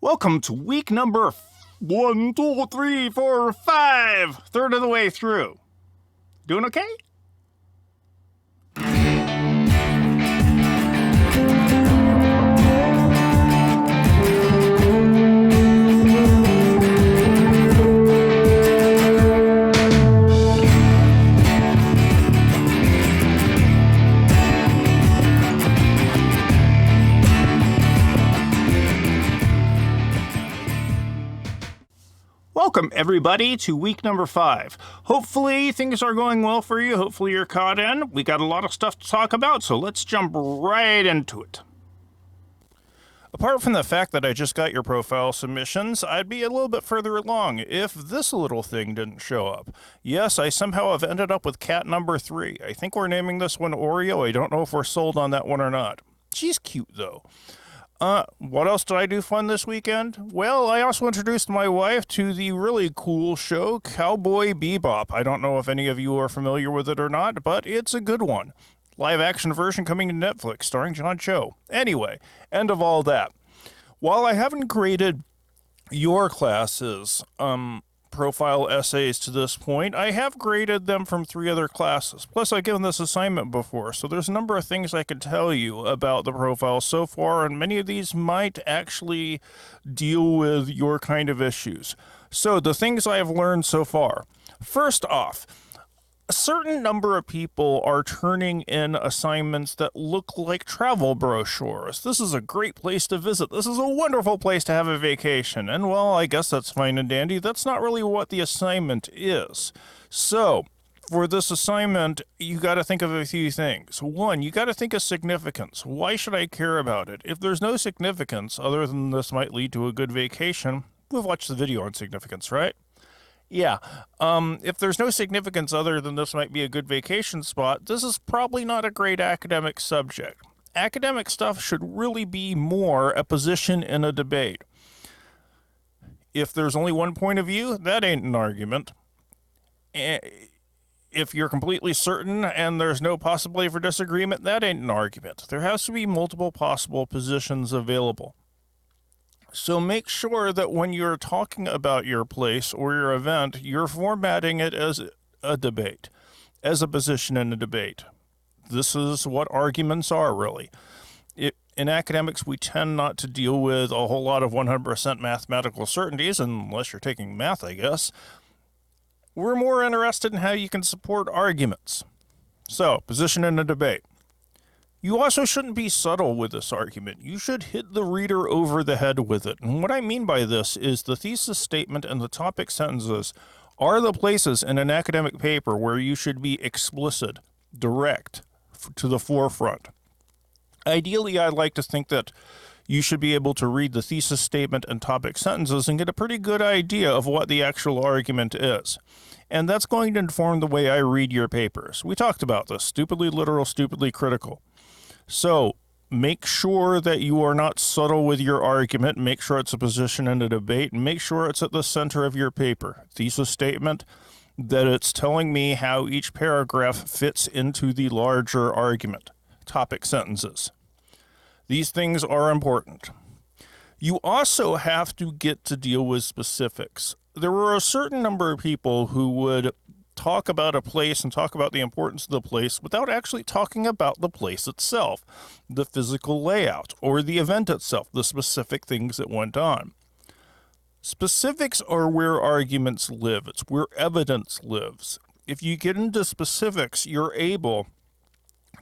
Welcome to week number 1, 2, 3, 4, 5. Third of the way through. Doing okay? Welcome, everybody, to week number 5. Hopefully, things are going well for you. Hopefully, you're caught in. We got a lot of stuff to talk about, so let's jump right into it. Apart from the fact that I just got your profile submissions, I'd be a little bit further along if this little thing didn't show up. Yes, I somehow have ended up with cat number 3. I think we're naming this one Oreo. I don't know if we're sold on that one or not. She's cute, though. What else did I do fun this weekend? Well, I also introduced my wife to the really cool show, Cowboy Bebop. I don't know if any of you are familiar with it or not, but it's a good one. Live action version coming to Netflix, starring John Cho. Anyway, end of all that. While I haven't graded your classes, profile essays to this point, I have graded them from 3 other classes. Plus, I've given this assignment before, so there's a number of things I can tell you about the profile so far, and many of these might actually deal with your kind of issues. So, the things I have learned so far. First off, a certain number of people are turning in assignments that look like travel brochures. This is a great place to visit. This is a wonderful place to have a vacation. And well, I guess that's fine and dandy. That's not really what the assignment is. So, for this assignment, you got to think of a few things. One, you got to think of significance. Why should I care about it? If there's no significance, other than this might lead to a good vacation, we've watched the video on significance, right? Yeah, if there's no significance other than this might be a good vacation spot, this is probably not a great academic subject. Academic stuff should really be more a position in a debate. If there's only one point of view, that ain't an argument. If you're completely certain and there's no possibility for disagreement, that ain't an argument. There has to be multiple possible positions available. So make sure that when you're talking about your place or your event, you're formatting it as a debate, as a position in a debate. This is what arguments are, really. In academics, we tend not to deal with a whole lot of 100% mathematical certainties, unless you're taking math, I guess. We're more interested in how you can support arguments. So, position in a debate. You also shouldn't be subtle with this argument. You should hit the reader over the head with it. And what I mean by this is the thesis statement and the topic sentences are the places in an academic paper where you should be explicit, direct, to the forefront. Ideally, I'd like to think that you should be able to read the thesis statement and topic sentences and get a pretty good idea of what the actual argument is. And that's going to inform the way I read your papers. We talked about this, stupidly literal, stupidly critical. So, make sure that you are not subtle with your argument, make sure it's a position in a debate, and make sure it's at the center of your paper. Thesis statement, that it's telling me how each paragraph fits into the larger argument. Topic sentences. These things are important. You also have to get to deal with specifics. There were a certain number of people who would talk about a place and talk about the importance of the place without actually talking about the place itself, the physical layout, or the event itself, the specific things that went on. Specifics are where arguments live. It's where evidence lives. If you get into specifics, you're able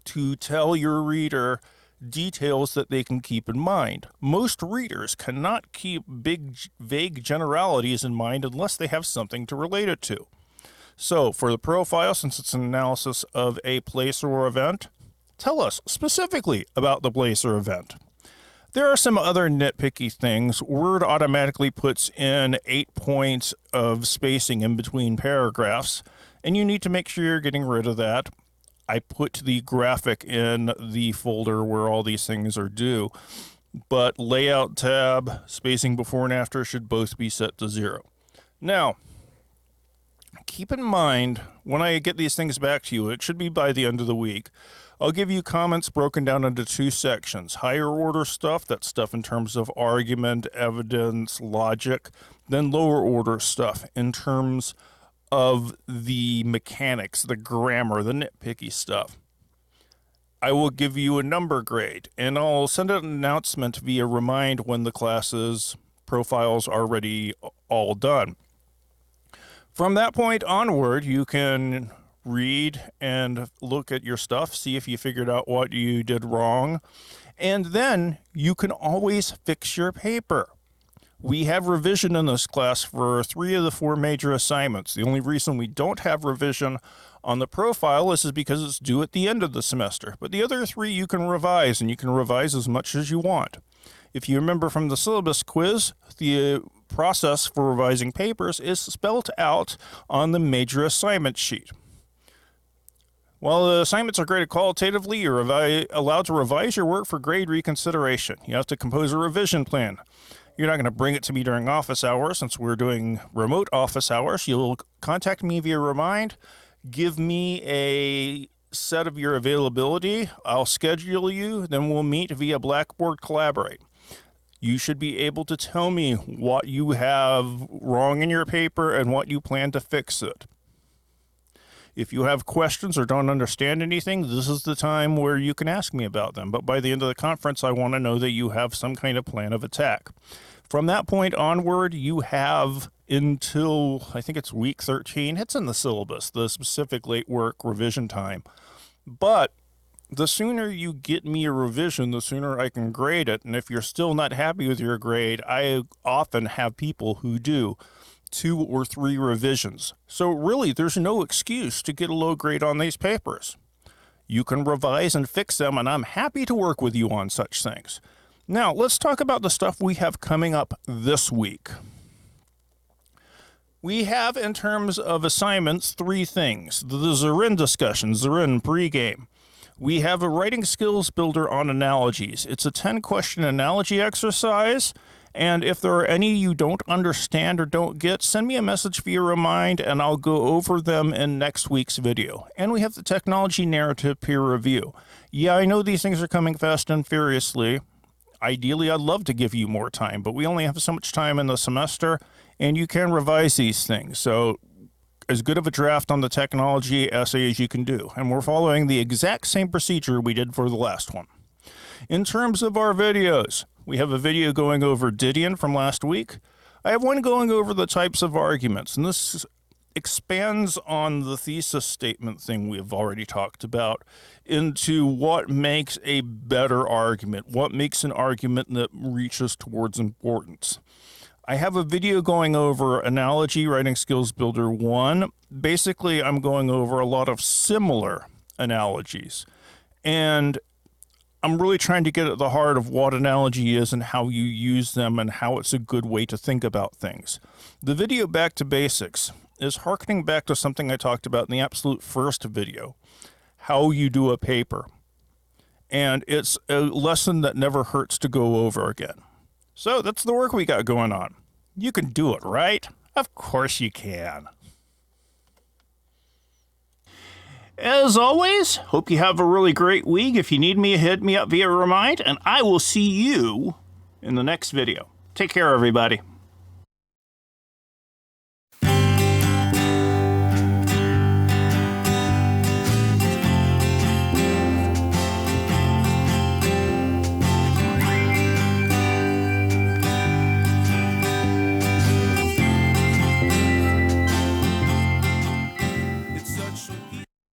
to tell your reader details that they can keep in mind. Most readers cannot keep big, vague generalities in mind unless they have something to relate it to. So, for the profile, since it's an analysis of a place or event, tell us specifically about the place or event. There are some other nitpicky things. Word automatically puts in 8 points of spacing in between paragraphs, and you need to make sure you're getting rid of that. I put the graphic in the folder where all these things are due, but layout tab, spacing before and after should both be set to 0. Now, keep in mind, when I get these things back to you, it should be by the end of the week, I'll give you comments broken down into two sections. Higher order stuff, that's stuff in terms of argument, evidence, logic. Then lower order stuff in terms of the mechanics, the grammar, the nitpicky stuff. I will give you a number grade, and I'll send out an announcement via Remind when the class's profiles are already all done. From that point onward, you can read and look at your stuff, see if you figured out what you did wrong, and then you can always fix your paper. We have revision in this class for 3 of the 4 major assignments. The only reason we don't have revision on the profile is because it's due at the end of the semester. But the other 3 you can revise, and you can revise as much as you want. If you remember from the syllabus quiz, the process for revising papers is spelled out on the major assignment sheet. While the assignments are graded qualitatively, you're allowed to revise your work for grade reconsideration. You have to compose a revision plan. You're not going to bring it to me during office hours since we're doing remote office hours. You'll contact me via Remind, give me a set of your availability. I'll schedule you, then we'll meet via Blackboard Collaborate. You should be able to tell me what you have wrong in your paper and what you plan to fix it. If you have questions or don't understand anything, this is the time where you can ask me about them. But by the end of the conference, I want to know that you have some kind of plan of attack. From that point onward, you have until, I think it's week 13. It's in the syllabus, the specific late work revision time. But the sooner you get me a revision, the sooner I can grade it. And if you're still not happy with your grade, I often have people who do 2 or 3 revisions. So really, there's no excuse to get a low grade on these papers. You can revise and fix them, and I'm happy to work with you on such things. Now, let's talk about the stuff we have coming up this week. We have, in terms of assignments, 3 things. The Zorin discussion, Zorin pregame. We have a writing skills builder on analogies. It's a 10-question analogy exercise. And if there are any you don't understand or don't get, send me a message via Remind, and I'll go over them in next week's video. And we have the technology narrative peer review. Yeah, I know these things are coming fast and furiously. Ideally, I'd love to give you more time, but we only have so much time in the semester, and you can revise these things. So as good of a draft on the technology essay as you can do. And we're following the exact same procedure we did for the last one. In terms of our videos, we have a video going over Didion from last week. I have one going over the types of arguments, and this expands on the thesis statement thing we've already talked about into what makes a better argument, what makes an argument that reaches towards importance. I have a video going over Analogy Writing Skills Builder 1. Basically, I'm going over a lot of similar analogies, and I'm really trying to get at the heart of what analogy is and how you use them and how it's a good way to think about things. The video Back to Basics is harkening back to something I talked about in the absolute first video, how you do a paper. And it's a lesson that never hurts to go over again. So that's the work we got going on. You can do it, right? Of course you can. As always, hope you have a really great week. If you need me, hit me up via Remind, and I will see you in the next video. Take care, everybody.